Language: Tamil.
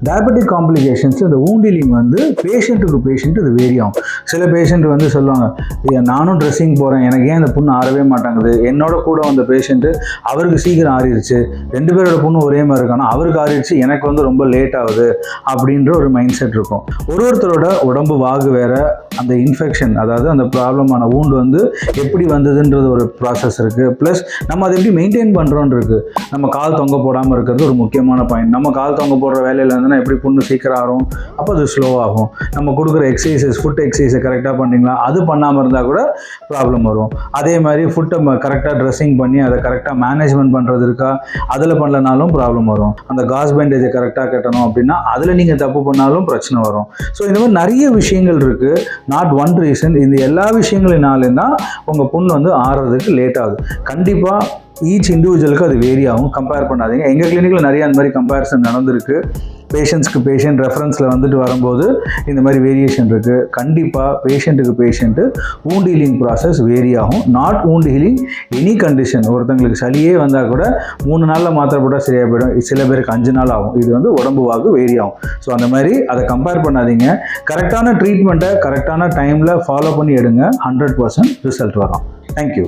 டயபெட்டிக் காம்ப்ளிகேஷன்ஸ் இந்த wound healing வந்து பேஷண்ட்டுக்கு பேஷண்ட் இது வேரி ஆகும். சில பேஷண்ட் வந்து சொல்லுவாங்க, நானும் ட்ரெஸ்ஸிங் போகிறேன், எனக்கு ஏன் இந்த புண்ணு ஆறவே மாட்டாங்குது, என்னோட கூட வந்த பேஷண்ட்டு அவருக்கு சீக்கிரம் ஆறிடுச்சு, 2 பேரோட புண்ணு ஒரே மாதிரி இருக்கானா அவருக்கு ஆறிடுச்சு, எனக்கு வந்து ரொம்ப லேட் ஆகுது அப்படின்ற ஒரு மைண்ட் செட் இருக்கும். ஒருத்தரோட உடம்பு வாகு வேற, அந்த இன்ஃபெக்ஷன் அதாவது அந்த ப்ராப்ளமான wound வந்து எப்படி வந்ததுன்றது ஒரு ப்ராசஸ் இருக்குது. ப்ளஸ் நம்ம அதை எப்படி மெயின்டைன் பண்ணுறோன்னு இருக்குது. நம்ம கால் தொங்க போடாமல் இருக்கிறது ஒரு முக்கியமான பாயிண்ட். நம்ம கால் தொங்க போடுற வேலையில் இருந்ததுன்னா எப்படி புண்ணு சீக்கிரம் ஆகும், அப்போ அது ஸ்லோ ஆகும். நம்ம கொடுக்குற எக்ஸசைசஸ், ஃபுட் எக்ஸசைஸை கரெக்டாக பண்ணிங்களா, அது பண்ணாமல் இருந்தால் கூட ப்ராப்ளம் வரும். அதே மாதிரி ஃபுட்டை கரெக்டாக ட்ரெஸ்ஸிங் பண்ணி அதை கரெக்டாக மேனேஜ்மெண்ட் பண்ணுறது இருக்கா, அதில் பண்ணலனாலும் ப்ராப்ளம் வரும். அந்த காஸ் பேண்டேஜை கரெக்டாக கட்டணும் அப்படின்னா அதில் நீங்கள் தப்பு பண்ணாலும் பிரச்சனை வரும். ஸோ இந்த மாதிரி நிறைய விஷயங்கள் இருக்குது. Not one reason. இந்த எல்லா விஷயங்களினாலும் தான் உங்கள் புண்ணு வந்து ஆறுறதுக்கு லேட் ஆகுது. கண்டிப்பாக ஈச் இண்டிவிஜுவலுக்கு அது வேரி ஆகும். கம்பேர் பண்ணாதீங்க. எங்கள் கிளினிக்கில் நிறைய அந்த மாதிரி கம்பேரிசன் நடந்திருக்கு. பேஷண்ட்ஸ்க்கு பேஷண்ட் ரெஃபரன்ஸில் வந்துட்டு வரும்போது இந்த மாதிரி வேரியேஷன் இருக்குது. கண்டிப்பாக பேஷண்ட்டுக்கு patient wound healing process vary ஆகும். Not wound healing any condition. ஒருத்தங்களுக்கு சளியே வந்தால் கூட 3 நாளில் மாத்திரை போட்டால் சரியாக போயிடும். சில பேருக்கு 5 நாள் ஆகும். இது வந்து உடம்பு வாகு வேரி ஆகும். ஸோ அந்த மாதிரி அதை கம்பேர் பண்ணாதீங்க. கரெக்டான ட்ரீட்மெண்ட்டை கரெக்டான டைமில் ஃபாலோ பண்ணி எடுங்க. 100% ரிசல்ட் வரும். தேங்க்யூ.